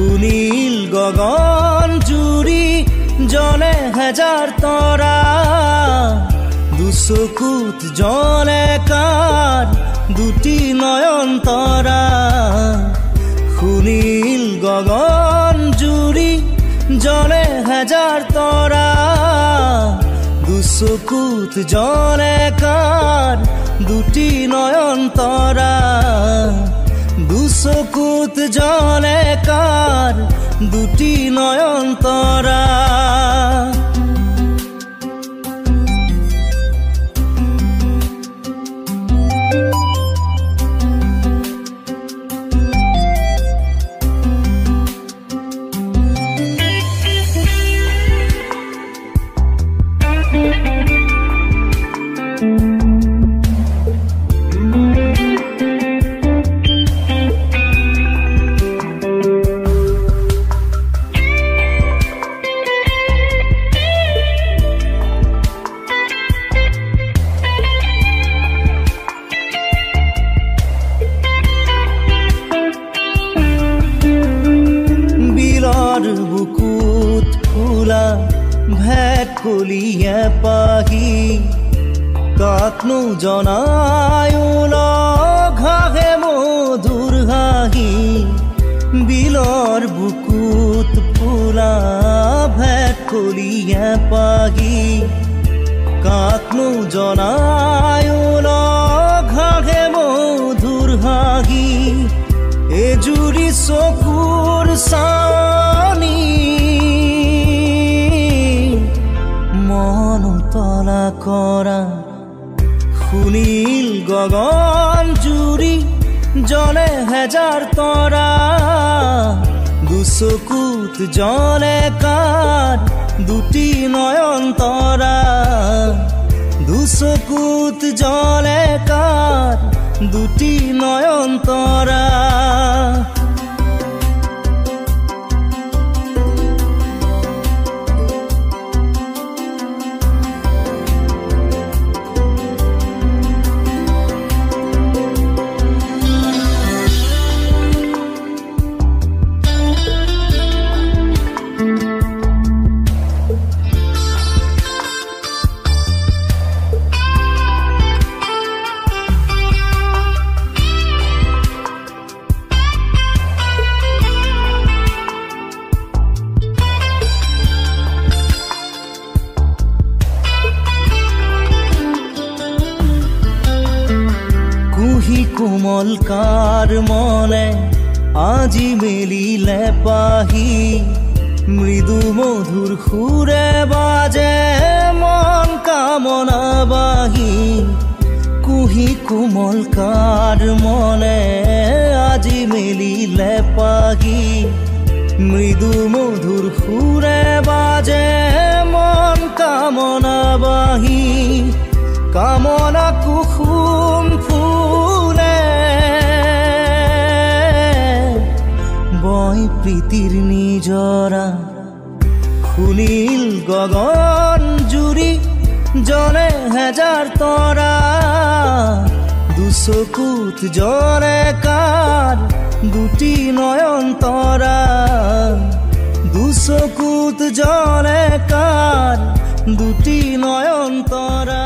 সুনীল গগন জুৰি জলে হেজাৰ তৰা দুচকুত জলে কাৰ দুটি নয়ন তৰা সুনীল গগন জুৰি জলে হেজাৰ তৰা দুচকুত জলে কাৰ দুটি নয়ন তৰা দুচকুত জলে কাৰ দুটি নয়ন তৰা বুকুত ফুলা ভেট কলিয়ে পাহি কাকনো জনায়ো লঘাহে মধুৰ হাঁহি বিলৰ বুকুত ফুলা ভেট কলিয়ে পাহি কাকনো জনায়ো লঘাহে মধুৰ হাঁহি এজুৰি চকুৰ চানি মন তলা কৰা সুনীল গগন জুৰি জলে হেজাৰ তৰা দুচকুত জলে কাৰ দুটি নয়ন তৰা দুচকুত জলে কাৰ দুটি নয়ন তৰা কোমল কাৰ মনে আজি মেলিলে পাহি মৃদু মধুৰ সুৰে বাজে মন কামনা বাহি কুহি কোমল কাৰ মনে আজি মেলিলে পাহি মৃদু মধুৰ সুৰে বাজে মন কামনা বাহি কামনা কুসুম ফুলে বই প্ৰীতিৰ নিজৰা সুনীল গগন জুৰি জলে হেজাৰ তৰা দুচকুত জলে কাৰ দুটি নয়ন তৰা দুচকুত জলে কাৰ দুটি নয়ন তৰা